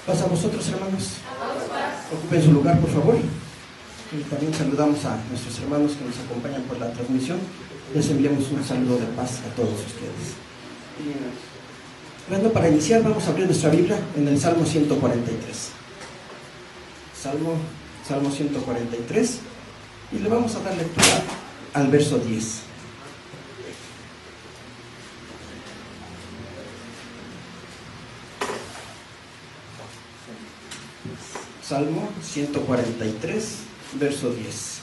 Pasa a vosotros, hermanos. Ocupen su lugar, por favor. Y también saludamos a nuestros hermanos que nos acompañan por la transmisión. Les enviamos un saludo de paz a todos ustedes. Bueno, para iniciar vamos a abrir nuestra Biblia en el Salmo 143. Salmo 143. Y le vamos a dar lectura al verso 10. Salmo 143, verso 10.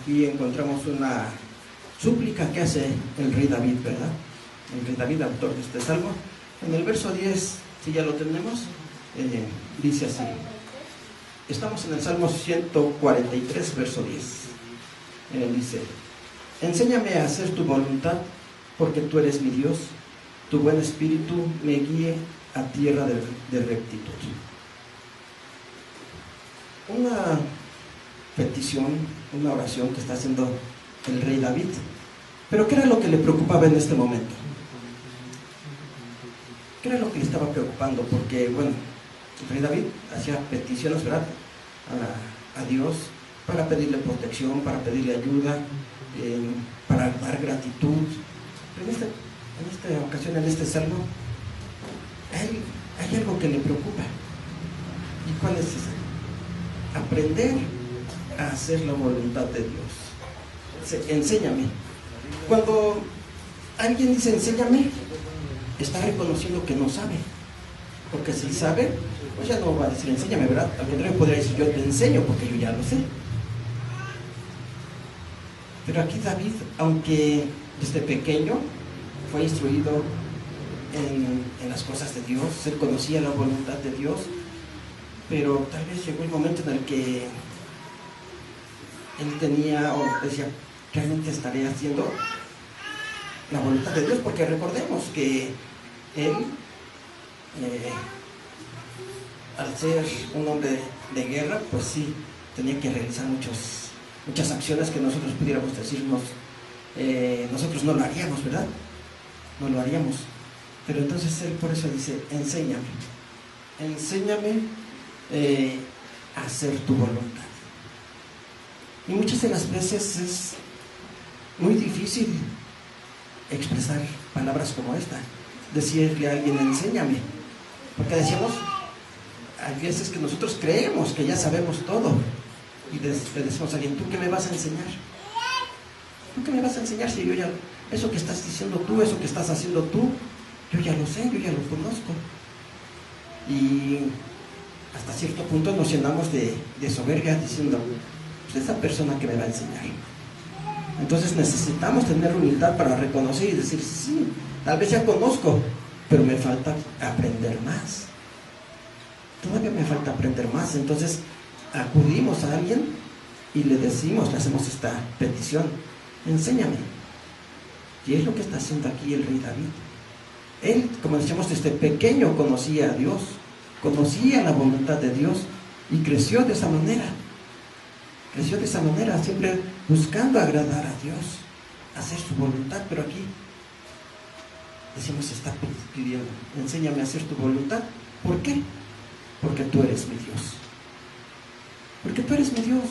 Aquí encontramos una súplica que hace el rey David, ¿verdad? El rey David, autor de este salmo. En el verso 10, si ya lo tenemos, dice así. Estamos en el Salmo 143, verso 10. Dice: enséñame a hacer tu voluntad, porque tú eres mi Dios. Tu buen espíritu me guíe a tierra de rectitud. Una petición, una oración que está haciendo el rey David. Pero ¿qué era lo que le preocupaba en este momento? ¿Qué era lo que le estaba preocupando? Porque, bueno, el rey David hacía peticiones, ¿verdad?, a Dios, para pedirle protección, para pedirle ayuda, para dar gratitud. Pero en esta ocasión, en este salmo, hay algo que le preocupa. ¿Y cuál es esa? Aprender a hacer la voluntad de Dios. Enséñame. Cuando alguien dice enséñame, está reconociendo que no sabe. Porque si sabe, pues ya no va a decir enséñame, ¿verdad? Al contrario, podría decir yo te enseño porque yo ya lo sé. Pero aquí David, aunque desde pequeño fue instruido en las cosas de Dios, él conocía la voluntad de Dios, pero tal vez llegó el momento en el que él tenía o decía, realmente estaré haciendo la voluntad de Dios, porque recordemos que él, al ser un hombre de guerra, pues sí, tenía que realizar muchas acciones que nosotros pudiéramos decirnos, nosotros no lo haríamos, ¿verdad? No lo haríamos. Pero entonces él por eso dice, enséñame a hacer tu voluntad. Y muchas de las veces es muy difícil expresar palabras como esta, decirle a alguien enséñame, porque decíamos, hay veces que nosotros creemos que ya sabemos todo y le decimos a alguien, ¿tú qué me vas a enseñar? ¿Tú qué me vas a enseñar si yo ya, eso que estás diciendo tú, eso que estás haciendo tú, yo ya lo sé, yo ya lo conozco? Y hasta cierto punto nos llenamos de soberbia diciendo, pues esa persona que me va a enseñar. Entonces necesitamos tener humildad para reconocer y decir, sí, tal vez ya conozco, pero me falta aprender más. Todavía me falta aprender más. Entonces acudimos a alguien y le decimos, le hacemos esta petición, enséñame. Y es lo que está haciendo aquí el rey David. Él, como decíamos, desde pequeño conocía a Dios, conocía la voluntad de Dios y creció de esa manera. Creció de esa manera, siempre buscando agradar a Dios, hacer su voluntad. Pero aquí decimos, está pidiendo, enséñame a hacer tu voluntad. ¿Por qué? Porque tú eres mi Dios. Porque tú eres mi Dios.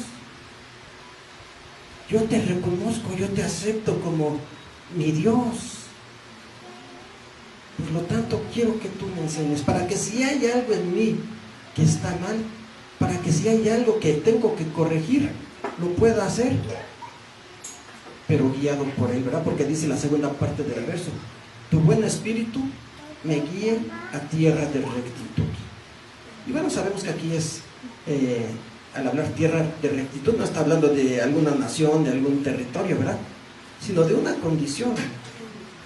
Yo te reconozco, yo te acepto como mi Dios. Por lo tanto, quiero que tú me enseñes, para que si hay algo en mí que está mal, para que si hay algo que tengo que corregir, lo pueda hacer, pero guiado por Él, ¿verdad? Porque dice la segunda parte del verso, tu buen espíritu me guíe a tierra de rectitud. Y bueno, sabemos que aquí es, al hablar tierra de rectitud, no está hablando de alguna nación, de algún territorio, ¿verdad? Sino de una condición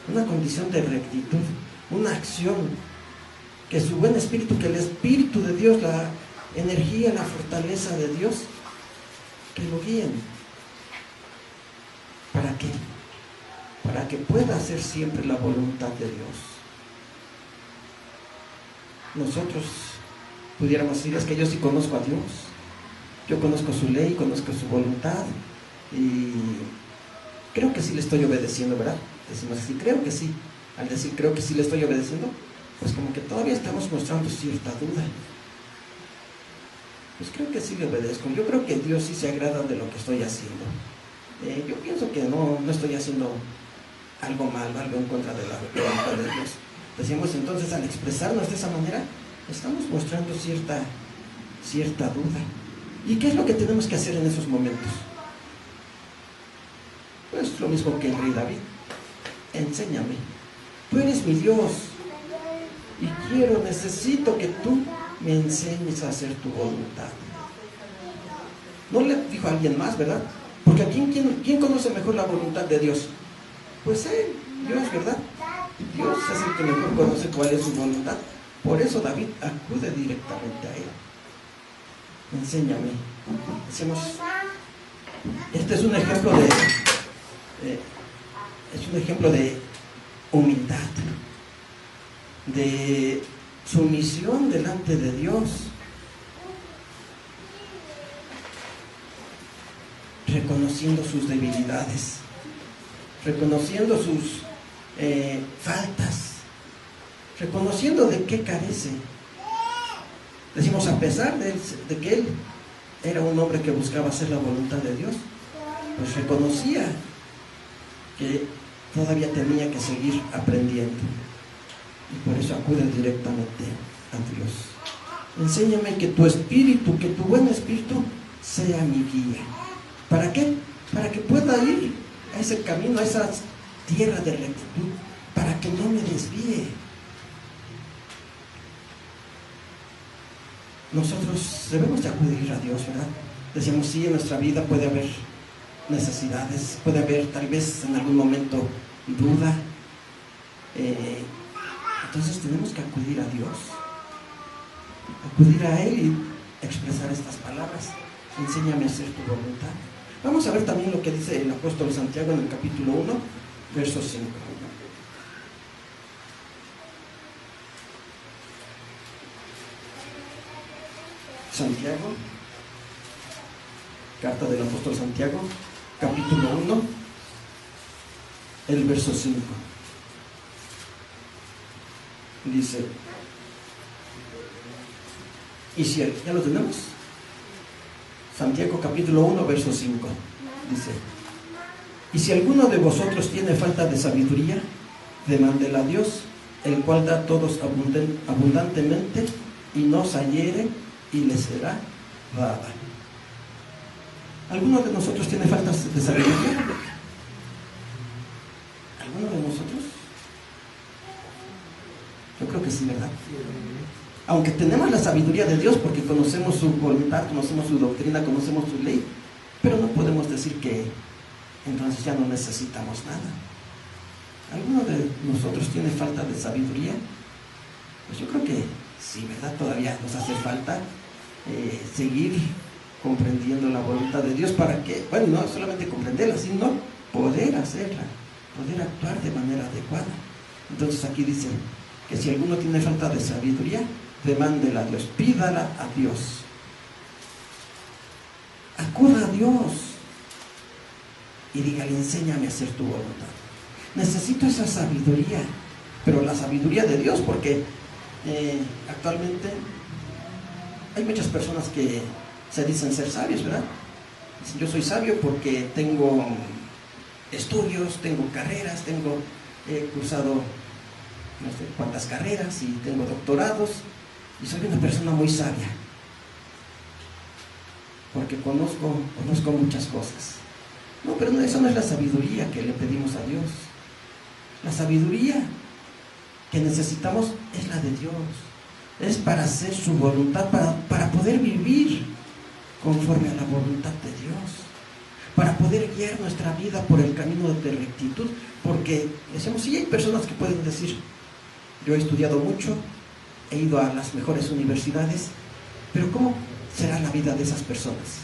de rectitud, una acción, que su buen espíritu, que el espíritu de Dios, la energía, la fortaleza de Dios, que lo guíen. ¿Para qué? Para que pueda hacer siempre la voluntad de Dios. Nosotros pudiéramos decir, es que yo sí conozco a Dios, yo conozco su ley, conozco su voluntad, Y creo que sí le estoy obedeciendo, ¿verdad? Decimos así, creo que sí. Al decir creo que sí le estoy obedeciendo, pues como que todavía estamos mostrando cierta duda. Pues creo que sí le obedezco. Yo creo que Dios sí se agrada de lo que estoy haciendo. Yo pienso que no estoy haciendo algo malo, algo en contra de la voluntad de Dios. Decimos entonces, al expresarnos de esa manera, estamos mostrando cierta duda. ¿Y qué es lo que tenemos que hacer en esos momentos? Pues lo mismo que el rey David. Enséñame. Tú eres mi Dios y necesito que tú me enseñes a hacer tu voluntad. No le dijo a alguien más, ¿verdad? Porque ¿a quién conoce mejor la voluntad de Dios? Pues Él, Dios, ¿verdad? Dios es el que mejor conoce cuál es su voluntad. Por eso David acude directamente a Él. Enséñame. Decimos, este es un ejemplo de humildad, de sumisión delante de Dios, reconociendo sus debilidades, reconociendo sus faltas, reconociendo de qué carece. Decimos, a pesar de que él era un hombre que buscaba hacer la voluntad de Dios, pues reconocía que todavía tenía que seguir aprendiendo. Y por eso acude directamente a Dios. Enséñame que tu espíritu, que tu buen espíritu sea mi guía. ¿Para qué? Para que pueda ir a ese camino, a esa tierra de rectitud, para que no me desvíe. Nosotros debemos de acudir a Dios, ¿verdad? Decíamos, sí, en nuestra vida puede haber necesidades, puede haber tal vez en algún momento duda. Entonces tenemos que acudir a Dios, acudir a Él y expresar estas palabras. Enséñame a hacer tu voluntad. Vamos a ver también lo que dice el apóstol Santiago en el capítulo 1, verso 5. Santiago, carta del apóstol Santiago, capítulo 1, el verso 5. Dice, y si ya lo tenemos, Santiago capítulo 1, verso 5, dice, y si alguno de vosotros tiene falta de sabiduría, demándela a Dios, el cual da a todos abundantemente y no hiere, y le será dada. ¿Alguno de nosotros tiene faltas de sabiduría? ¿Alguno de nosotros? Yo creo que sí, ¿verdad? Aunque tenemos la sabiduría de Dios porque conocemos su voluntad, conocemos su doctrina, conocemos su ley, pero no podemos decir que entonces ya no necesitamos nada. ¿Alguno de nosotros tiene falta de sabiduría? Pues yo creo que sí, ¿verdad? Todavía nos hace falta seguir comprendiendo la voluntad de Dios para que, bueno, no solamente comprenderla, sino poder hacerla, poder actuar de manera adecuada. Entonces aquí dice que si alguno tiene falta de sabiduría, demándela a Dios, pídala a Dios. Acuda a Dios y dígale, enséñame a hacer tu voluntad. Necesito esa sabiduría, pero la sabiduría de Dios, porque actualmente hay muchas personas que se dicen ser sabios, ¿verdad? Dicen, yo soy sabio porque tengo estudios, tengo carreras, he cursado no sé cuántas carreras y tengo doctorados y soy una persona muy sabia porque conozco muchas cosas. No, pero no, esa no es la sabiduría que le pedimos a Dios. La sabiduría que necesitamos es la de Dios. Es para hacer su voluntad, para poder vivir conforme a la voluntad de Dios, para poder guiar nuestra vida por el camino de rectitud. Porque decimos, sí, hay personas que pueden decir, yo he estudiado mucho, he ido a las mejores universidades, pero ¿cómo será la vida de esas personas?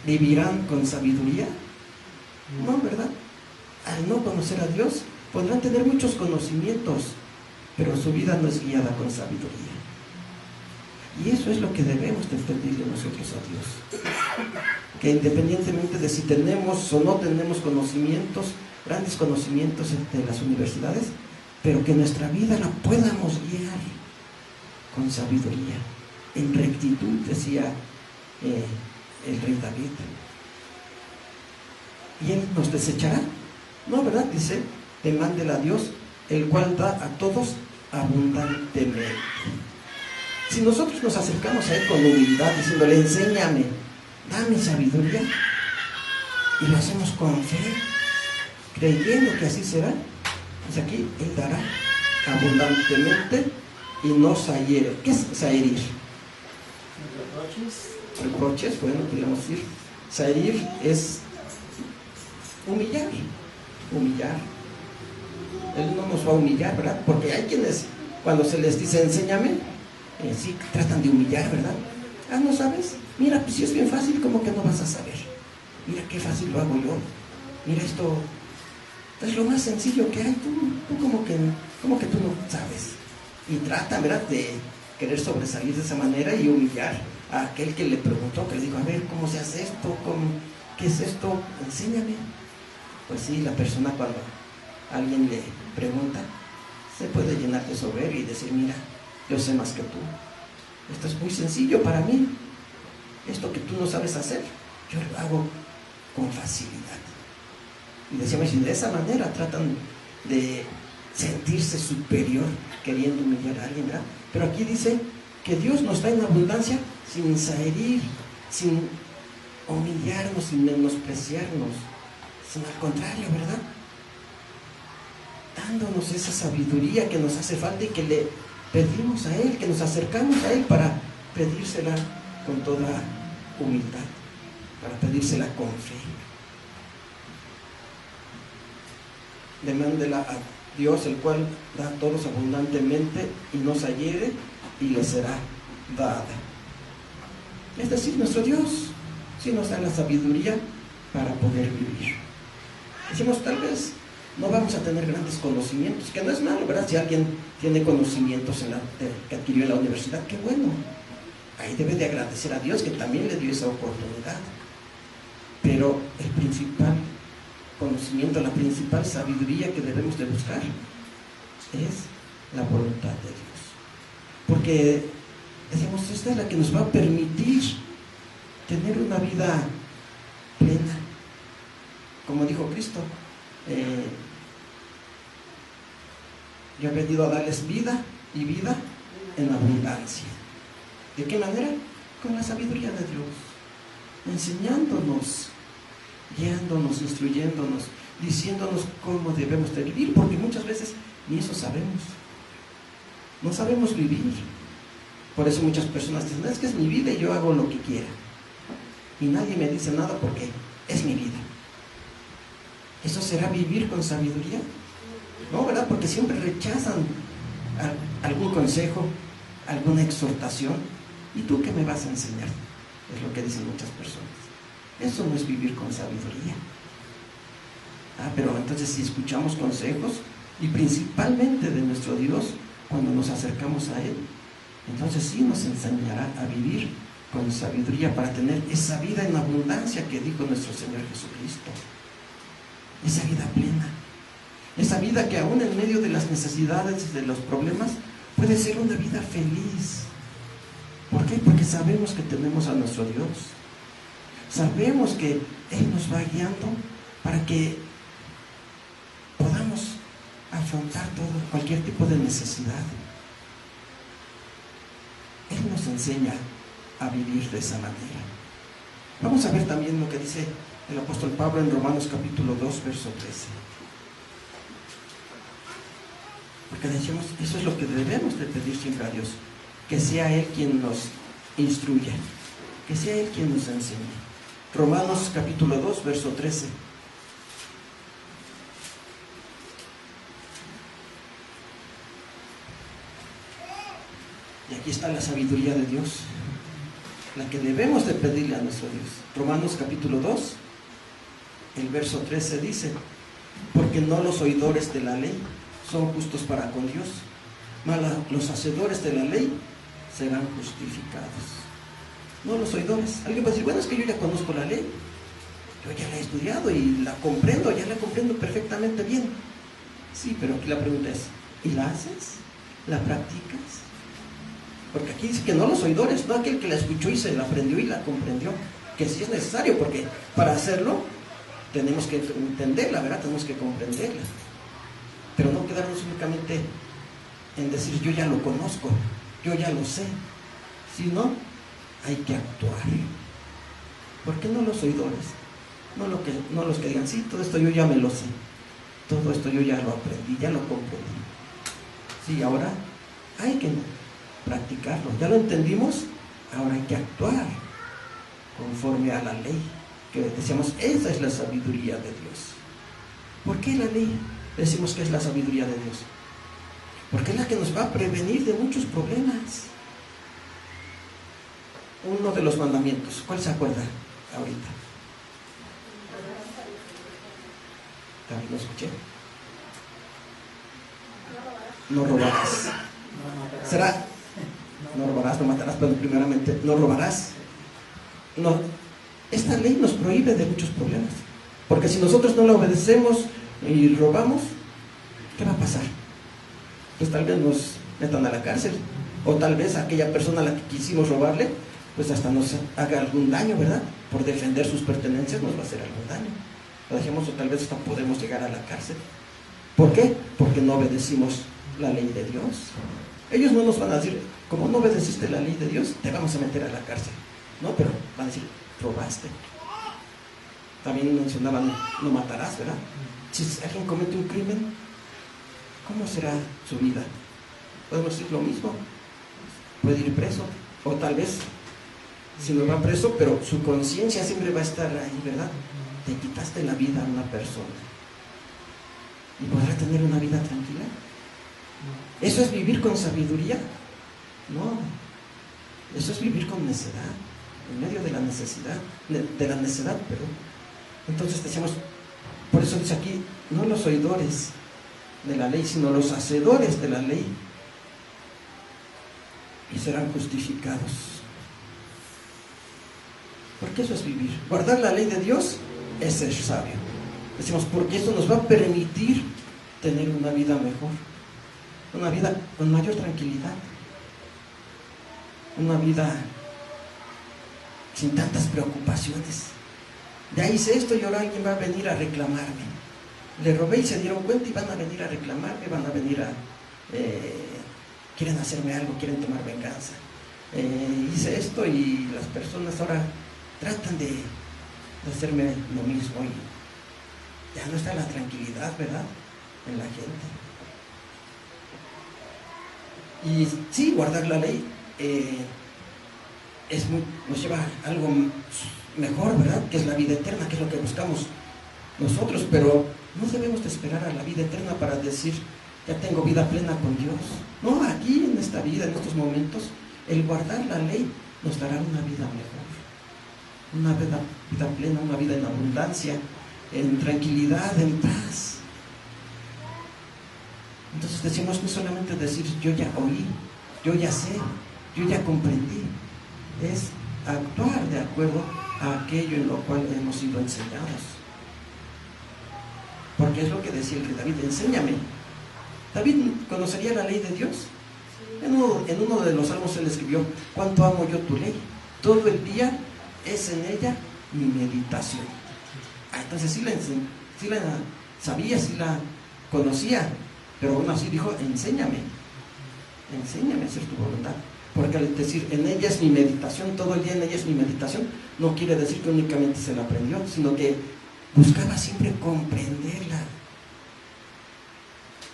¿Vivirán con sabiduría? No, ¿verdad? Al no conocer a Dios, podrán tener muchos conocimientos, pero su vida no es guiada con sabiduría. Y eso es lo que debemos de pedirle nosotros a Dios. que independientemente de si tenemos o no tenemos conocimientos, grandes conocimientos de las universidades, pero que nuestra vida la podamos guiar con sabiduría, en rectitud, decía el rey David. ¿Y él nos desechará? No, ¿verdad? Dice, demándele a Dios, el cual da a todos abundantemente. Si nosotros nos acercamos a él con humildad, diciéndole, enséñame, dame sabiduría, y lo hacemos con fe, creyendo que así será, pues aquí él dará abundantemente y no zahiere. ¿Qué es zaherir? Reproches, bueno, podríamos decir. Zaherir es humillar. Él no nos va a humillar, ¿verdad? Porque hay quienes, cuando se les dice enséñame, sí tratan de humillar, ¿verdad? Ah, ¿no sabes? Mira, pues si es bien fácil, ¿cómo que no vas a saber? Mira qué fácil lo hago yo. Mira, esto es lo más sencillo que hay. Tú como que tú no sabes. Y trata, ¿verdad?, de querer sobresalir de esa manera y humillar a aquel que le preguntó, que le dijo, a ver, ¿cómo se hace esto? ¿Qué es esto? Enséñame. Pues sí, la persona cuando alguien le pregunta, se puede llenar de soberbia y decir, mira, yo sé más que tú. Esto es muy sencillo para mí. Esto que tú no sabes hacer, yo lo hago con facilidad. Y decíamos, y de esa manera tratan de sentirse superior, queriendo humillar a alguien, ¿verdad? Pero aquí dice que Dios nos da en abundancia sin zaherir, sin humillarnos, sin menospreciarnos, sino al contrario, ¿verdad? Dándonos esa sabiduría que nos hace falta y que le pedimos a Él, que nos acercamos a Él para pedírsela con toda humildad, para pedírsela con fe. Demándela a Dios, el cual da a todos abundantemente y no zahiere, y le será dada. Es decir, nuestro Dios sí nos da la sabiduría para poder vivir. Decimos, tal vez no vamos a tener grandes conocimientos, que no es malo, ¿verdad? Si alguien tiene conocimientos que adquirió en la universidad, qué bueno. Ahí debe de agradecer a Dios que también le dio esa oportunidad. Pero el principal conocimiento, la principal sabiduría que debemos de buscar es la voluntad de Dios. Porque, decimos, esta es la que nos va a permitir tener una vida plena. Como dijo Cristo, yo he venido a darles vida y vida en abundancia. ¿De qué manera? Con la sabiduría de Dios, enseñándonos, guiándonos, instruyéndonos, diciéndonos cómo debemos de vivir, porque muchas veces ni eso sabemos. No sabemos vivir. Por eso muchas personas dicen, es que es mi vida y yo hago lo que quiera. Y nadie me dice nada porque es mi vida. ¿Eso será vivir con sabiduría? No, ¿verdad? Porque siempre rechazan algún consejo, alguna exhortación. ¿Y tú qué me vas a enseñar? Es lo que dicen muchas personas. Eso no es vivir con sabiduría. Pero entonces si escuchamos consejos, y principalmente de nuestro Dios, cuando nos acercamos a Él, entonces sí nos enseñará a vivir con sabiduría para tener esa vida en abundancia que dijo nuestro Señor Jesucristo. Esa vida plena. Esa vida que aún en medio de las necesidades, de los problemas, puede ser una vida feliz. ¿Por qué? Porque sabemos que tenemos a nuestro Dios. Sabemos que Él nos va guiando para que podamos afrontar cualquier tipo de necesidad. Él nos enseña a vivir de esa manera. Vamos a ver también lo que dice el apóstol Pablo en Romanos capítulo 2, verso 13. Porque decimos, eso es lo que debemos de pedir siempre a Dios, que sea Él quien nos instruya, que sea Él quien nos enseñe. Romanos capítulo 2, verso 13. Y aquí está la sabiduría de Dios, la que debemos de pedirle a nuestro Dios. Romanos capítulo 2, el verso 13 dice, porque no los oidores de la ley son justos para con Dios, mas los hacedores de la ley serán justificados. no los oidores. Alguien puede decir, bueno, es que yo ya conozco la ley, yo ya la he estudiado y la comprendo, ya la comprendo perfectamente bien. Sí, pero aquí la pregunta es, ¿y la haces? ¿La practicas? Porque aquí dice que no los oidores, no aquel que la escuchó y se la aprendió y la comprendió, que sí es necesario, porque para hacerlo tenemos que entenderla, ¿verdad? Tenemos que comprenderla, pero no quedarnos únicamente en decir yo ya lo conozco, yo ya lo sé, sino hay que actuar. ¿Por qué no los oidores? No los que digan, sí, todo esto yo ya me lo sé, todo esto yo ya lo aprendí, ya lo comprendí. Sí, ahora hay que practicarlo, ya lo entendimos, ahora hay que actuar conforme a la ley, que decíamos, esa es la sabiduría de Dios. ¿Por qué la ley decimos que es la sabiduría de Dios? Porque es la que nos va a prevenir de muchos problemas. Uno de los mandamientos, ¿cuál se acuerda ahorita? ¿También lo escuché? No robarás. ¿Será? No robarás, no matarás, pero primeramente no robarás. No, esta ley nos prohíbe de muchos problemas, porque si nosotros no la obedecemos y robamos, ¿qué va a pasar? Pues tal vez nos metan a la cárcel, o tal vez aquella persona a la que quisimos robarle, pues hasta nos haga algún daño, ¿verdad? Por defender sus pertenencias nos va a hacer algún daño. Lo dejemos, o tal vez hasta podemos llegar a la cárcel. ¿Por qué? Porque no obedecimos la ley de Dios. Ellos no nos van a decir, como no obedeciste la ley de Dios, te vamos a meter a la cárcel. No, pero van a decir, robaste. También mencionaban, no matarás, ¿verdad? Si alguien comete un crimen, ¿cómo será su vida? Podemos decir lo mismo, puede ir preso, o tal vez, si no va preso, pero su conciencia siempre va a estar ahí, ¿verdad? Te quitaste la vida a una persona, ¿y podrá tener una vida tranquila? ¿Eso es vivir con sabiduría? No, eso es vivir con necedad, en medio de la necesidad, de la necedad, perdón. Entonces decíamos, por eso dice aquí, no los oidores de la ley, sino los hacedores de la ley, y serán justificados. Porque eso es vivir. Guardar la ley de Dios es ser sabio. Decimos, porque eso nos va a permitir tener una vida mejor, una vida con mayor tranquilidad, una vida sin tantas preocupaciones. Ya hice esto y ahora alguien va a venir a reclamarme. Le robé y se dieron cuenta y van a venir a reclamarme, van a venir a... quieren hacerme algo, quieren tomar venganza. Hice esto y las personas ahora tratan de hacerme lo mismo y ya no está la tranquilidad, ¿verdad?, en la gente. Y sí, guardar la ley nos lleva a algo mejor, ¿verdad?, que es la vida eterna, que es lo que buscamos nosotros, pero no debemos de esperar a la vida eterna para decir, ya tengo vida plena con Dios. No, aquí en esta vida, en estos momentos, el guardar la ley nos dará una vida mejor, una vida plena, una vida en abundancia, en tranquilidad, en paz. Entonces decimos, no solamente decir yo ya oí, yo ya sé, yo ya comprendí, es actuar de acuerdo a aquello en lo cual hemos sido enseñados. Porque es lo que decía el rey David, enséñame. David conocería la ley de Dios. En uno de los salmos él escribió, cuánto amo yo tu ley, todo el día es en ella mi meditación. Entonces sí la sabía, sí la conocía, pero aún así dijo, enséñame a hacer tu voluntad. Porque al decir, en ella es mi meditación, todo el día en ella es mi meditación, no quiere decir que únicamente se la aprendió, sino que buscaba siempre comprenderla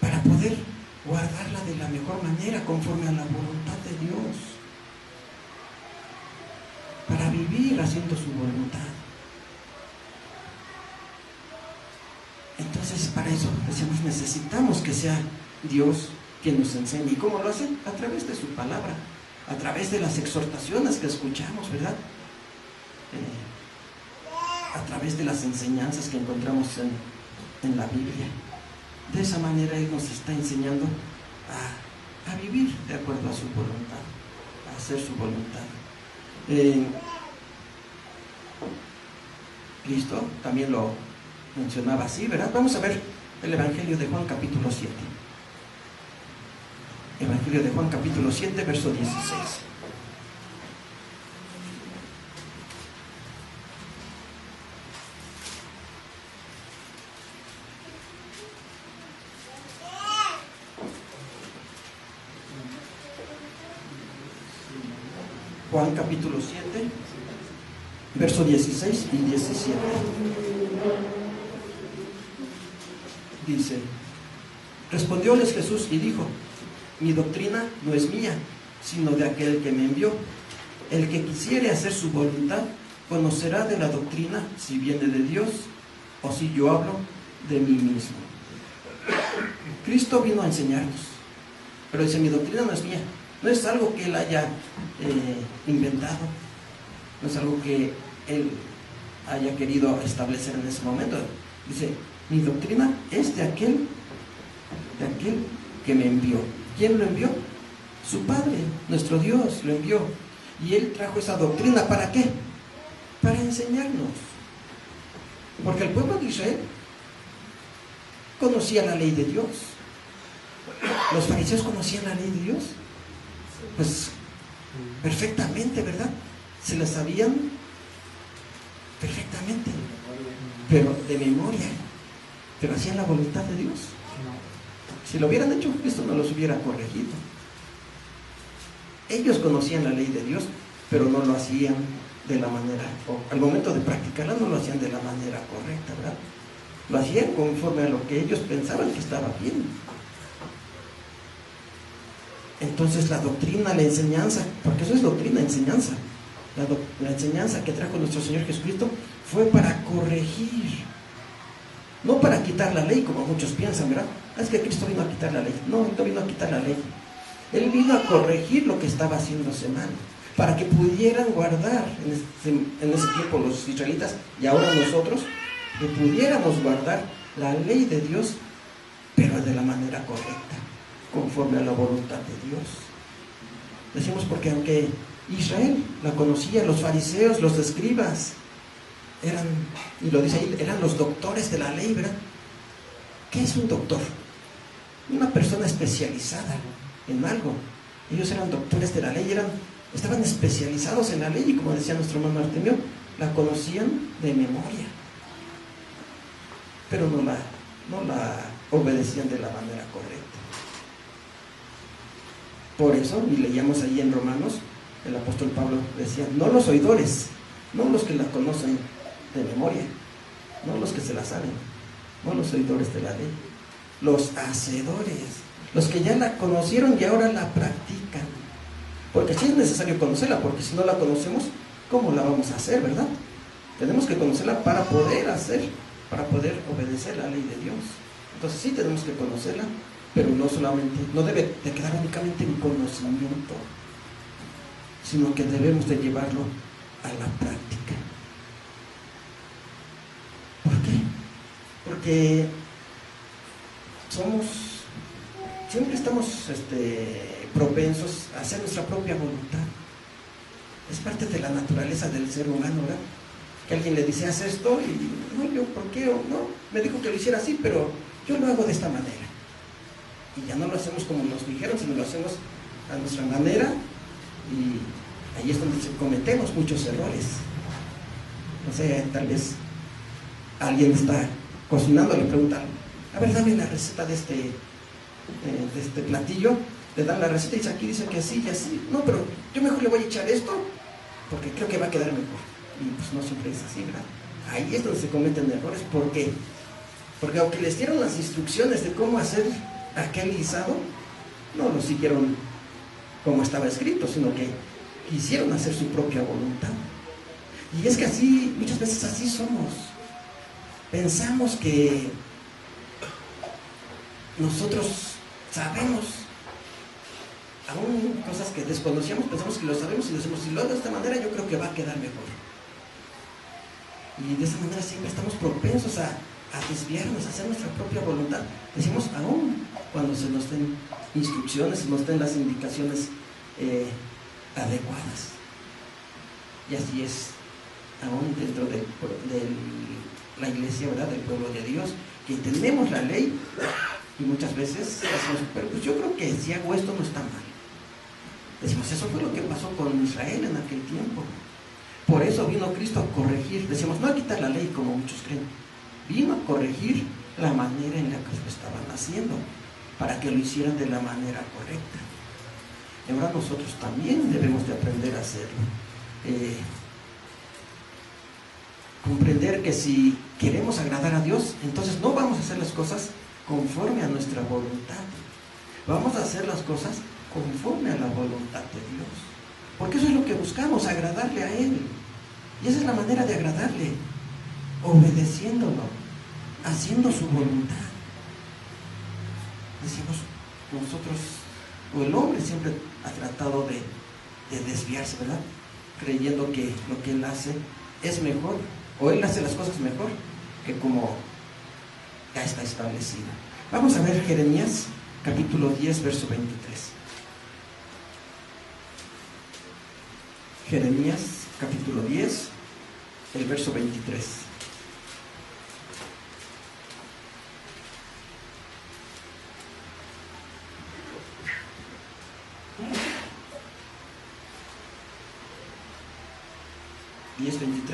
para poder guardarla de la mejor manera, conforme a la voluntad de Dios, para vivir haciendo su voluntad. Entonces, para eso decimos, necesitamos que sea Dios quien nos enseñe. ¿Y cómo lo hace? A través de su palabra, a través de las exhortaciones que escuchamos, ¿verdad? A través de las enseñanzas que encontramos en la Biblia. De esa manera Él nos está enseñando a vivir de acuerdo a su voluntad, a hacer su voluntad. Cristo también lo mencionaba así, ¿verdad? Vamos a ver el Evangelio de Juan capítulo 7. Evangelio de Juan capítulo 7, verso 16. Juan capítulo 7, verso 16 y 17. Dice: respondióles Jesús y dijo: mi doctrina no es mía, sino de aquel que me envió. El que quisiere hacer su voluntad, conocerá de la doctrina si viene de Dios o si yo hablo de mí mismo. Cristo vino a enseñarnos, pero dice: mi doctrina no es mía. No es algo que Él haya inventado, no es algo que Él haya querido establecer en ese momento. Dice: mi doctrina es de aquel que me envió. ¿Quién lo envió? Su Padre, nuestro Dios lo envió. Y Él trajo esa doctrina, ¿para qué? Para enseñarnos. Porque el pueblo de Israel conocía la ley de Dios. Los fariseos conocían la ley de Dios, pues perfectamente, ¿verdad? Se la sabían perfectamente, pero de memoria. Pero hacían la voluntad de Dios. Si lo hubieran hecho, Cristo no los hubiera corregido. Ellos conocían la ley de Dios, pero no lo hacían de la manera, o al momento de practicarla no lo hacían de la manera correcta, ¿verdad? Lo hacían conforme a lo que ellos pensaban que estaba bien. Entonces la doctrina, la enseñanza, porque eso es doctrina, enseñanza. La enseñanza que trajo nuestro Señor Jesucristo fue para corregir, no para quitar la ley, como muchos piensan, ¿verdad? Es que Cristo vino a quitar la ley. No, no vino a quitar la ley. Él vino a corregir lo que estaba haciéndose mal, para que pudieran guardar en ese tiempo los israelitas y ahora nosotros, que pudiéramos guardar la ley de Dios, pero de la manera correcta, conforme a la voluntad de Dios. Decimos porque aunque Israel la conocía, los fariseos, los escribas, eran, y lo dice ahí, eran los doctores de la ley, ¿verdad? ¿Qué es un doctor? Una persona especializada en algo. Ellos eran doctores de la ley, estaban especializados en la ley, y como decía nuestro hermano Artemio, la conocían de memoria, pero no la obedecían de la manera correcta. Por eso, y leíamos ahí en Romanos, el apóstol Pablo decía: no los oidores, no los que la conocen de memoria, no los que se la saben, no los oidores de la ley, los hacedores, los que ya la conocieron y ahora la practican. Porque sí es necesario conocerla, porque si no la conocemos, ¿cómo la vamos a hacer, verdad? Tenemos que conocerla para poder obedecer la ley de Dios. Entonces sí tenemos que conocerla, pero no solamente, no debe de quedar únicamente en conocimiento, sino que debemos de llevarlo a la práctica. ¿Por qué? Porque siempre estamos propensos a hacer nuestra propia voluntad. Es parte de la naturaleza del ser humano, ¿verdad? Que alguien le dice: haz esto, y no, yo, ¿por qué? O no, me dijo que lo hiciera así, pero yo lo hago de esta manera. Y ya no lo hacemos como nos dijeron, sino lo hacemos a nuestra manera, y ahí es donde cometemos muchos errores. No sé, tal vez alguien está cocinando, le preguntan: a ver, dame la receta de este platillo. Le dan la receta y dice: aquí dice que así y así. No, pero yo mejor le voy a echar esto porque creo que va a quedar mejor. Y pues no siempre es así, ¿verdad? Ahí es donde se cometen errores. ¿Por qué? Porque aunque les dieron las instrucciones de cómo hacer aquel guisado, no lo siguieron como estaba escrito, sino que quisieron hacer su propia voluntad. Y es que así, muchas veces así somos. Pensamos que nosotros sabemos, aún cosas que desconocíamos, pensamos que lo sabemos y decimos: si lo hago de esta manera, yo creo que va a quedar mejor. Y de esa manera siempre estamos propensos a desviarnos, a hacer nuestra propia voluntad. Decimos aún cuando se nos den instrucciones, se nos den las indicaciones adecuadas. Y así es aún dentro del la iglesia, ¿verdad?, del pueblo de Dios, que tenemos la ley y muchas veces decimos, pero pues yo creo que si hago esto no está mal. Decimos, eso fue lo que pasó con Israel en aquel tiempo. Por eso vino Cristo a corregir, decimos, no a quitar la ley como muchos creen, vino a corregir la manera en la que lo estaban haciendo, para que lo hicieran de la manera correcta. Y ahora nosotros también debemos de aprender a hacerlo. Comprender que si queremos agradar a Dios, entonces no vamos a hacer las cosas conforme a nuestra voluntad. Vamos a hacer las cosas conforme a la voluntad de Dios. Porque eso es lo que buscamos, agradarle a Él. Y esa es la manera de agradarle, obedeciéndolo, haciendo su voluntad. Decimos, nosotros, o el hombre siempre ha tratado de desviarse, ¿verdad? Creyendo que lo que él hace es mejor, o él hace las cosas mejor que como ya está establecido. Vamos a ver Jeremías capítulo 10, verso 23. Jeremías capítulo 10, el verso 23.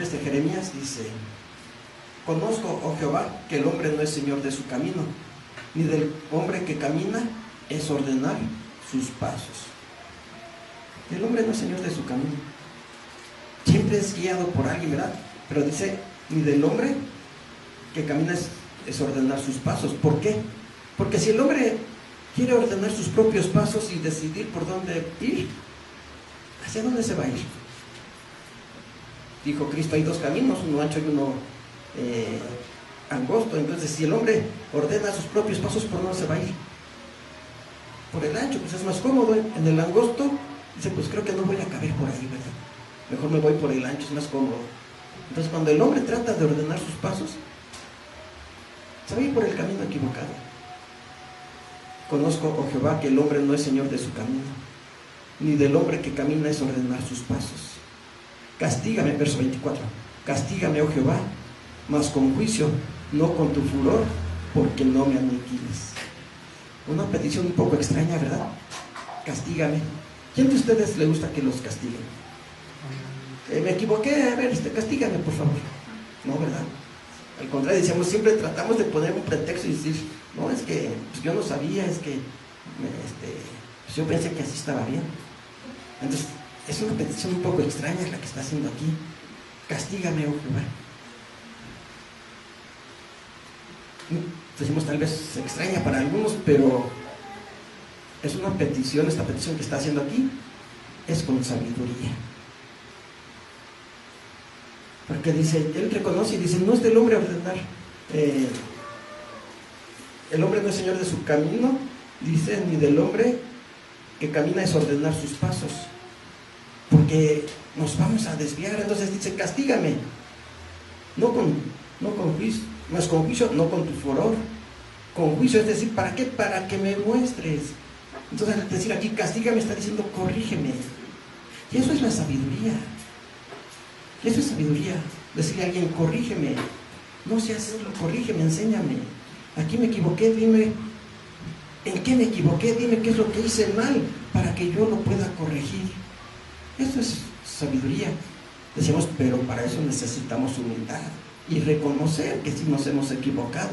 De Jeremías dice: conozco, oh Jehová, que el hombre no es señor de su camino, ni del hombre que camina es ordenar sus pasos. El hombre no es señor de su camino, siempre es guiado por alguien, ¿verdad? Pero dice, ni del hombre que camina es ordenar sus pasos. ¿Por qué? Porque si el hombre quiere ordenar sus propios pasos y decidir por dónde ir, ¿hacia dónde se va a ir? Dijo Cristo, hay dos caminos, uno ancho y uno angosto. Entonces, si el hombre ordena sus propios pasos, ¿por dónde se va a ir? Por el ancho, pues es más cómodo. En el angosto, dice, pues creo que no voy a caber por ahí, ¿verdad? Mejor me voy por el ancho, es más cómodo. Entonces, cuando el hombre trata de ordenar sus pasos, se va a ir por el camino equivocado. Conozco, oh Jehová, que el hombre no es señor de su camino, ni del hombre que camina es ordenar sus pasos. Castígame, verso 24, castígame, oh Jehová, mas con juicio, no con tu furor, porque no me aniquiles. Una petición un poco extraña, ¿verdad? Castígame. ¿Quién de ustedes le gusta que los castiguen? Me equivoqué, a ver, castígame, por favor. No, ¿verdad? Al contrario, decíamos, siempre tratamos de poner un pretexto y decir, no, es que pues yo no sabía, es que pues yo pensé que así estaba bien. Entonces, es una petición un poco extraña la que está haciendo aquí. Castígame, oh Jehová. Decimos, tal vez extraña para algunos, pero es una petición, esta petición que está haciendo aquí es con sabiduría. Porque dice, él reconoce y dice, no es del hombre ordenar, el hombre no es señor de su camino, dice, ni del hombre que camina es ordenar sus pasos, porque nos vamos a desviar. Entonces dice, castígame, no con juicio, no es con juicio, no con tu furor, con juicio, es decir, ¿para qué? Para que me muestres. Entonces al decir aquí, castígame, está diciendo, corrígeme. Y eso es la sabiduría. Y eso es sabiduría, decirle a alguien, corrígeme, no sé hacerlo, corrígeme, enséñame, aquí me equivoqué, dime en qué me equivoqué, dime qué es lo que hice mal, para que yo lo pueda corregir. Eso es sabiduría. Decimos, pero para eso necesitamos humildad y reconocer que sí nos hemos equivocado,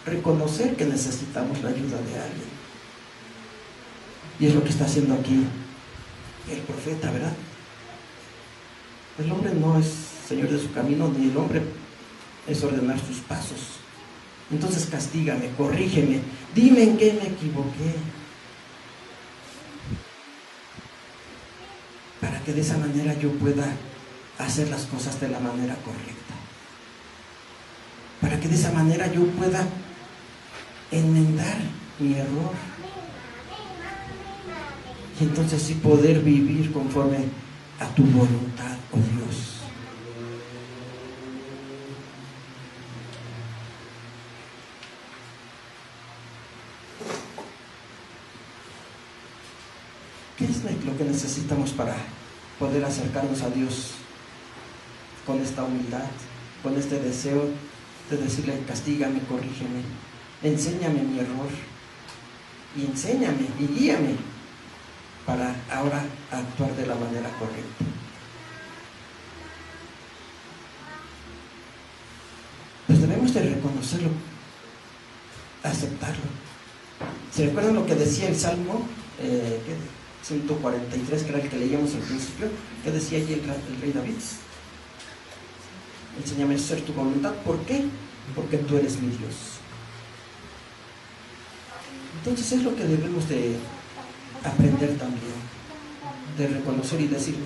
reconocer que necesitamos la ayuda de alguien. Y es lo que está haciendo aquí el profeta, ¿verdad? El hombre no es señor de su camino, ni el hombre es ordenar sus pasos. Entonces castígame, corrígeme, dime en qué me equivoqué, para que de esa manera yo pueda hacer las cosas de la manera correcta, para que de esa manera yo pueda enmendar mi error y entonces sí poder vivir conforme a tu voluntad, oh Dios. ¿Qué es lo que necesitamos para poder acercarnos a Dios con esta humildad, con este deseo de decirle: castígame, corrígeme, enséñame mi error, y enséñame y guíame para ahora actuar de la manera correcta. Pues debemos de reconocerlo, aceptarlo. ¿Se recuerdan lo que decía el Salmo 143, que era el que leíamos al principio? ¿Qué decía allí el rey David? Enséñame a hacer tu voluntad. ¿Por qué? Porque tú eres mi Dios. Entonces es lo que debemos de aprender también, de reconocer y decir: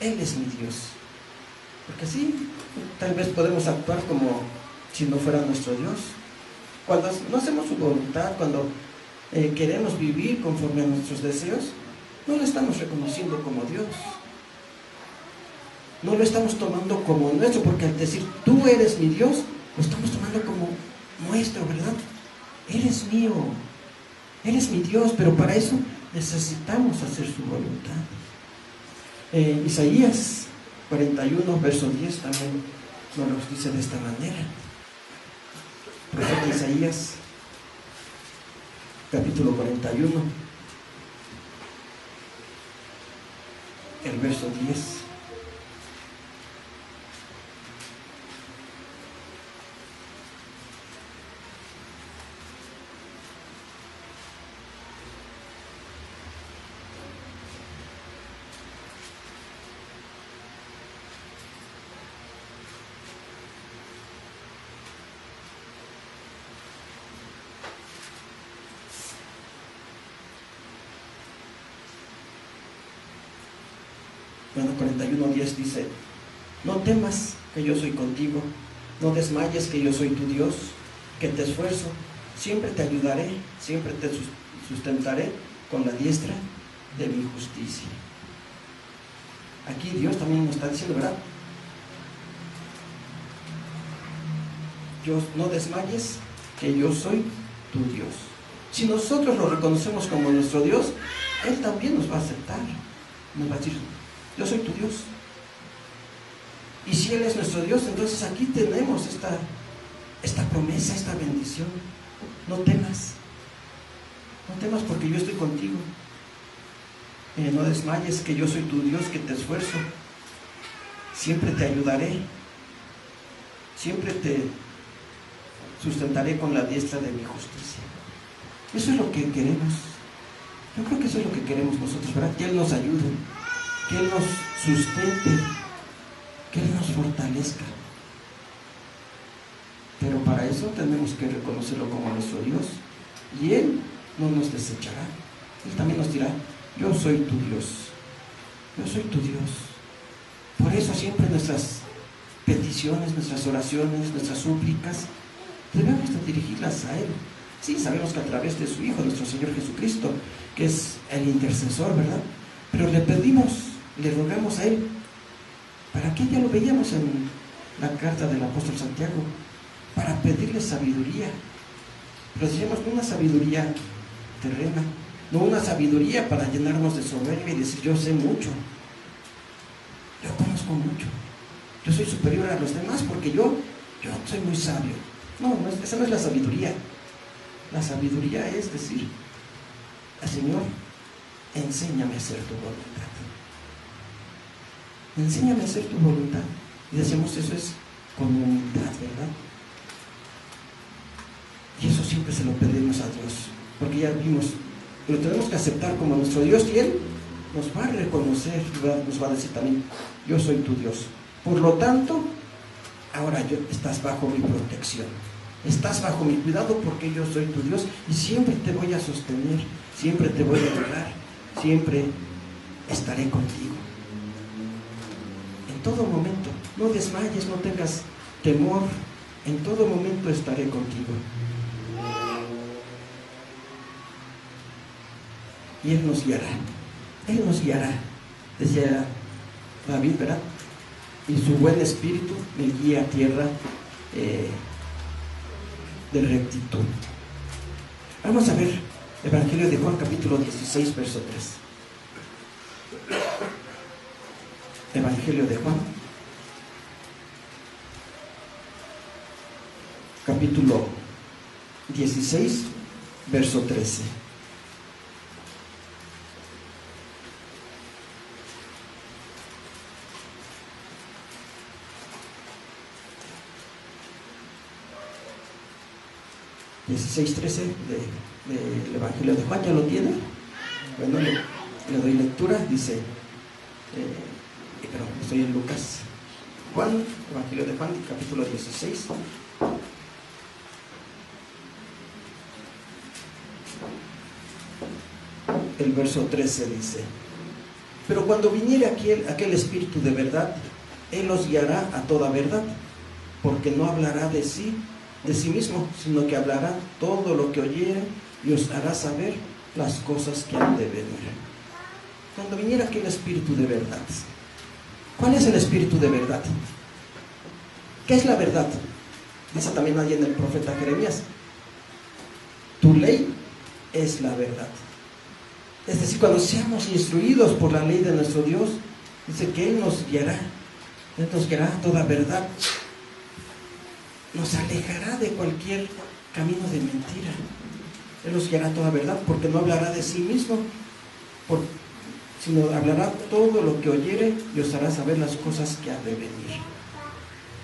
Él es mi Dios. Porque sí, tal vez podemos actuar como si no fuera nuestro Dios. Cuando no hacemos su voluntad, cuando queremos vivir conforme a nuestros deseos, no lo estamos reconociendo como Dios. No lo estamos tomando como nuestro, porque al decir tú eres mi Dios, lo estamos tomando como nuestro, ¿verdad? Eres mío, eres mi Dios, pero para eso necesitamos hacer su voluntad. Isaías 41, verso 10 también nos lo dice de esta manera. Profeta Isaías, capítulo 41, el verso 10. Bueno, 41:10 dice: no temas, que yo soy contigo, no desmayes, que yo soy tu Dios, que te esfuerzo, siempre te ayudaré, siempre te sustentaré con la diestra de mi justicia. Aquí Dios también nos está diciendo, ¿verdad? No desmayes, que yo soy tu Dios. Si nosotros lo reconocemos como nuestro Dios, Él también nos va a aceptar, nos va a decir: yo soy tu Dios. Y si Él es nuestro Dios, entonces aquí tenemos esta promesa, esta bendición. No temas, no temas, porque yo estoy contigo. No desmayes, que yo soy tu Dios, que te esfuerzo, siempre te ayudaré, siempre te sustentaré con la diestra de mi justicia. Eso es lo que queremos. Yo creo que eso es lo que queremos nosotros, ¿verdad? Que Él nos ayude, que Él nos sustente, que Él nos fortalezca. Pero para eso tenemos que reconocerlo como nuestro Dios, y Él no nos desechará. Él también nos dirá: yo soy tu Dios, yo soy tu Dios. Por eso siempre nuestras peticiones, nuestras oraciones, nuestras súplicas, debemos de dirigirlas a Él. Sí, sabemos que a través de su Hijo, nuestro Señor Jesucristo, que es el intercesor, ¿verdad? Pero le pedimos, le rogamos a Él. ¿Para qué? Ya lo veíamos en la carta del apóstol Santiago, para pedirle sabiduría. Pero decíamos, no una sabiduría terrena, no una sabiduría para llenarnos de soberbia y decir: yo sé mucho, yo conozco mucho, yo soy superior a los demás porque yo soy muy sabio. No, esa no es la sabiduría. La sabiduría es decir: Señor, enséñame a hacer tu voluntad. Enséñame a hacer tu voluntad. Y decimos, eso es con humildad, ¿verdad? Y eso siempre se lo pedimos a Dios, porque ya vimos, lo tenemos que aceptar como nuestro Dios, y Él nos va a reconocer, ¿verdad? Nos va a decir también: yo soy tu Dios. Por lo tanto, ahora estás bajo mi protección, estás bajo mi cuidado, porque yo soy tu Dios, y siempre te voy a sostener, siempre te voy a ayudar, siempre estaré contigo. En todo momento, no desmayes, no tengas temor, en todo momento estaré contigo. Y Él nos guiará, decía David, ¿verdad? Y su buen espíritu me guía a tierra de rectitud. Vamos a ver Evangelio de Juan, capítulo 16, verso 3. Evangelio de Juan, capítulo 16, verso 13. Del Evangelio de Juan, ¿ya lo tiene? Bueno, le doy lectura, dice, pero estoy en Lucas. Juan, Evangelio de Juan, capítulo 16. El verso 13 dice: pero cuando viniere aquel Espíritu de verdad, Él os guiará a toda verdad, porque no hablará de sí mismo, sino que hablará todo lo que oyere y os hará saber las cosas que han de venir. Cuando viniera aquel Espíritu de verdad, ¿cuál es el Espíritu de verdad? ¿Qué es la verdad? Dice también allí en el profeta Jeremías: tu ley es la verdad. Es decir, cuando seamos instruidos por la ley de nuestro Dios, dice que Él nos guiará a toda verdad, nos alejará de cualquier camino de mentira. Él nos guiará a toda verdad, porque no hablará de sí mismo, sino hablará todo lo que oyere y os hará saber las cosas que han de venir.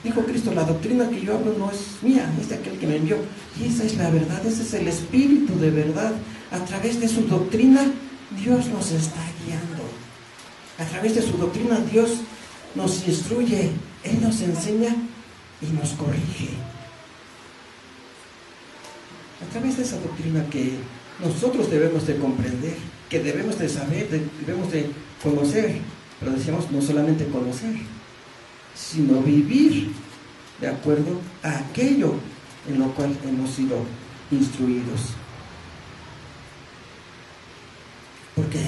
Dijo Cristo: la doctrina que yo hablo no es mía, es de aquel que me envió. Y esa es la verdad, ese es el Espíritu de verdad. A través de su doctrina, Dios nos está guiando. A través de su doctrina, Dios nos instruye, Él nos enseña y nos corrige. A través de esa doctrina que nosotros debemos de comprender, que debemos de saber, debemos de conocer, pero decíamos no solamente conocer, sino vivir de acuerdo a aquello en lo cual hemos sido instruidos. Porque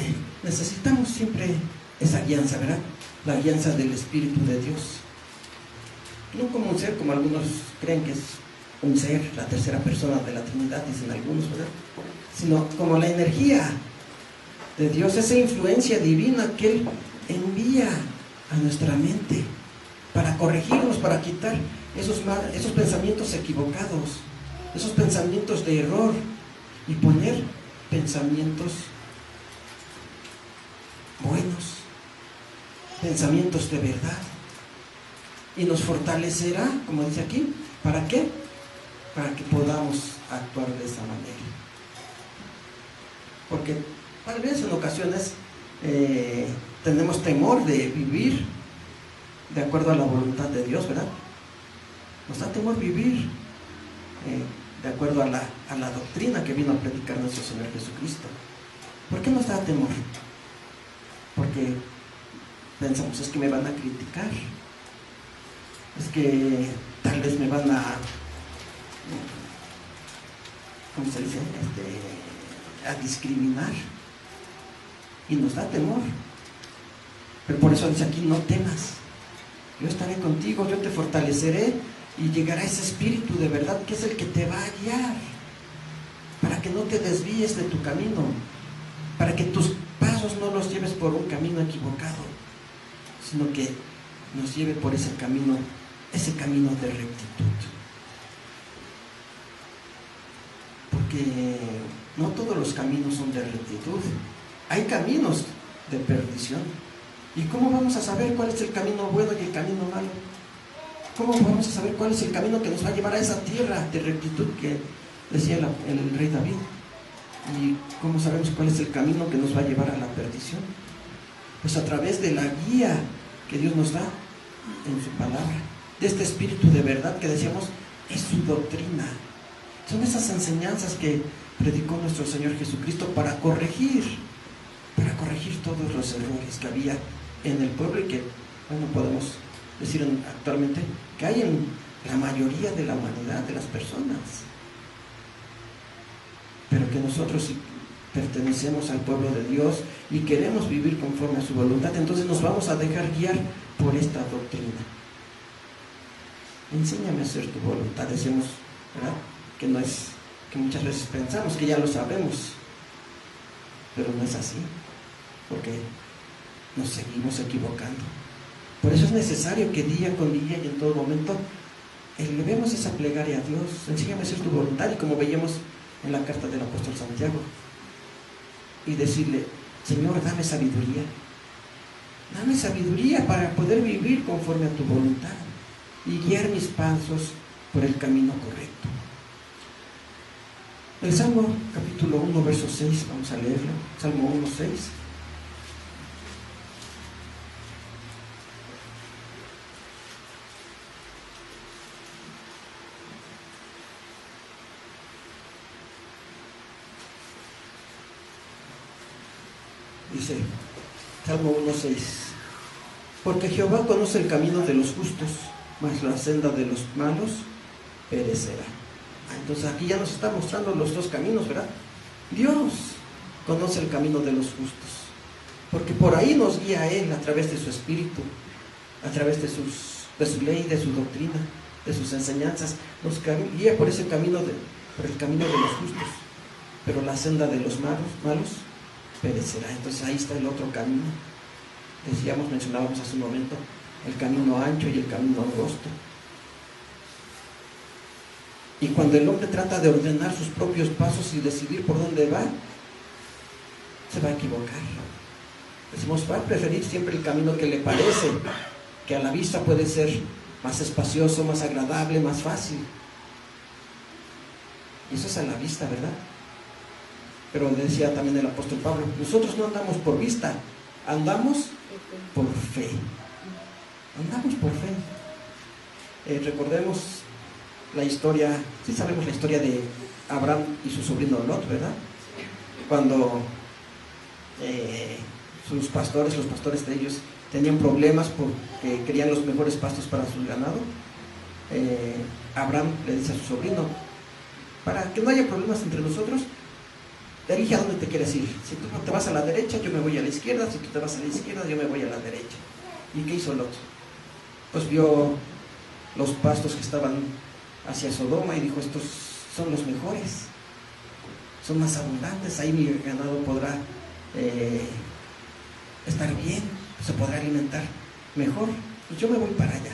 necesitamos siempre esa guianza, ¿verdad? La guianza del Espíritu de Dios. No como un ser, como algunos creen que es un ser, la tercera persona de la Trinidad, dicen algunos, ¿verdad? Sino como la energía de Dios, esa influencia divina que Él envía a nuestra mente para corregirnos, para quitar esos pensamientos equivocados, esos pensamientos de error, y poner pensamientos buenos, pensamientos de verdad. Y nos fortalecerá, como dice aquí, ¿para qué? Para que podamos actuar de esa manera. Porque tal vez en ocasiones tenemos temor de vivir de acuerdo a la voluntad de Dios, ¿verdad? Nos da temor vivir de acuerdo a la doctrina que vino a predicar nuestro Señor Jesucristo. ¿Por qué nos da temor? Porque pensamos, es que me van a criticar, es que tal vez me van a, ¿cómo se dice? A discriminar, y nos da temor. Pero por eso dice aquí: no temas, yo estaré contigo, yo te fortaleceré, y llegará ese Espíritu de verdad que es el que te va a guiar, para que no te desvíes de tu camino, para que tus pasos no los lleves por un camino equivocado, sino que nos lleve por ese camino de rectitud. Porque no todos los caminos son de rectitud, hay caminos de perdición. ¿Y cómo vamos a saber cuál es el camino bueno y el camino malo? ¿Cómo vamos a saber cuál es el camino que nos va a llevar a esa tierra de rectitud que decía el rey David? ¿Y cómo sabemos cuál es el camino que nos va a llevar a la perdición? Pues a través de la guía que Dios nos da en su palabra, de este Espíritu de verdad que decíamos es su doctrina. Son esas enseñanzas que predicó nuestro Señor Jesucristo para corregir todos los errores que había en el pueblo, y que, bueno, podemos decir actualmente que hay en la mayoría de la humanidad, de las personas. Pero que nosotros, si pertenecemos al pueblo de Dios y queremos vivir conforme a su voluntad, entonces nos vamos a dejar guiar por esta doctrina. Enséñame a hacer tu voluntad, decimos, ¿verdad? Que muchas veces pensamos que ya lo sabemos, pero no es así, porque nos seguimos equivocando. Por eso es necesario que día con día y en todo momento elevemos esa plegaria a Dios. Enséñame a hacer tu voluntad, y como veíamos en la carta del apóstol Santiago, y decirle: Señor, dame sabiduría para poder vivir conforme a tu voluntad y guiar mis pasos por el camino correcto. El Salmo capítulo 1 verso 6, vamos a leerlo. Salmo 1, 6. Dice, Salmo 1:6: porque Jehová conoce el camino de los justos, mas la senda de los malos perecerá. Entonces aquí ya nos está mostrando los dos caminos, ¿verdad? Dios conoce el camino de los justos, porque por ahí nos guía a Él a través de su Espíritu, a través de su ley, de su doctrina, de sus enseñanzas. Nos guía por ese camino, por el camino de los justos, pero la senda de los malos perecerá. Entonces ahí está el otro camino. Mencionábamos hace un momento, el camino ancho y el camino angosto. Y cuando el hombre trata de ordenar sus propios pasos y decidir por dónde va, se va a equivocar. Decimos, va a preferir siempre el camino que le parece, que a la vista puede ser más espacioso, más agradable, más fácil. Y eso es a la vista, ¿verdad? Pero decía también el apóstol Pablo, nosotros no andamos por vista, andamos por fe. Andamos por fe. Recordemos la historia, sí sabemos la historia de Abraham y su sobrino Lot, ¿verdad? Cuando los pastores de ellos tenían problemas porque querían los mejores pastos para su ganado, Abraham le dice a su sobrino: para que no haya problemas entre nosotros, elige a dónde te quieres ir. Si tú te vas a la derecha, yo me voy a la izquierda. Si tú te vas a la izquierda, yo me voy a la derecha. ¿Y qué hizo Lot? Pues vio los pastos que estaban hacia Sodoma y dijo: estos son los mejores, son más abundantes, ahí mi ganado podrá estar bien, se podrá alimentar mejor, pues yo me voy para allá.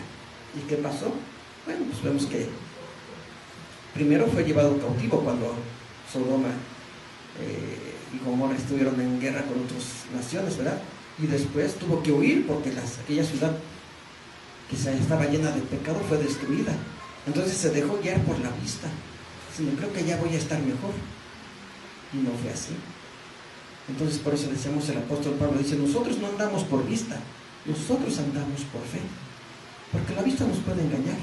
¿Y qué pasó? Bueno, pues vemos que primero fue llevado cautivo cuando Sodoma y Gomorra estuvieron en guerra con otras naciones, ¿verdad? Y después tuvo que huir porque aquella ciudad que estaba llena de pecado fue destruida. Entonces se dejó guiar por la vista. Yo creo que ya voy a estar mejor. Y no fue así. Entonces por eso decíamos, el apóstol Pablo dice: nosotros no andamos por vista, nosotros andamos por fe. Porque la vista nos puede engañar.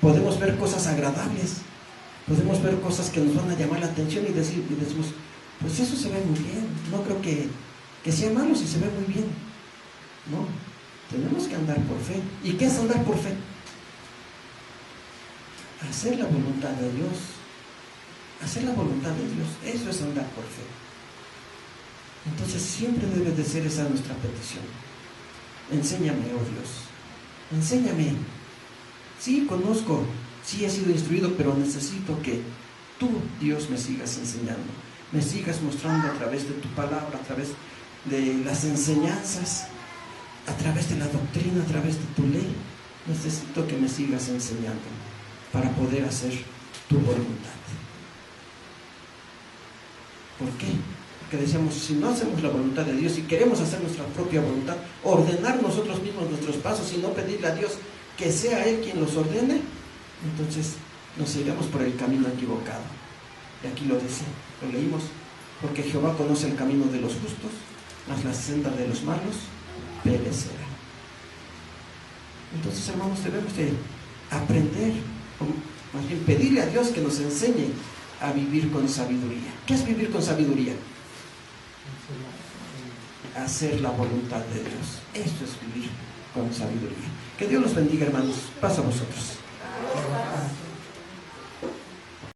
Podemos ver cosas agradables, podemos ver cosas que nos van a llamar la atención y decimos: pues eso se ve muy bien, no creo que sea malo si se ve muy bien. No, tenemos que andar por fe. ¿Y qué es andar por fe? Hacer la voluntad de Dios. Hacer la voluntad de Dios, eso es andar por fe. Entonces siempre debe de ser esa nuestra petición. Enséñame, oh Dios, enséñame. Sí, conozco, sí he sido instruido, pero necesito que tú, Dios, me sigas enseñando, me sigas mostrando a través de tu palabra, a través de las enseñanzas, a través de la doctrina, a través de tu ley. Necesito que me sigas enseñando para poder hacer tu voluntad. ¿Por qué? Porque decíamos, si no hacemos la voluntad de Dios y queremos hacer nuestra propia voluntad, ordenar nosotros mismos nuestros pasos y no pedirle a Dios que sea Él quien los ordene, entonces nos iremos por el camino equivocado. Y aquí lo dice, lo leímos: porque Jehová conoce el camino de los justos, mas la senda de los malos perecerá. Entonces, hermanos, debemos de aprender, o más bien pedirle a Dios que nos enseñe a vivir con sabiduría. ¿Qué es vivir con sabiduría? Hacer la voluntad de Dios. Esto es vivir con sabiduría. Que Dios los bendiga, hermanos. Paz a vosotros.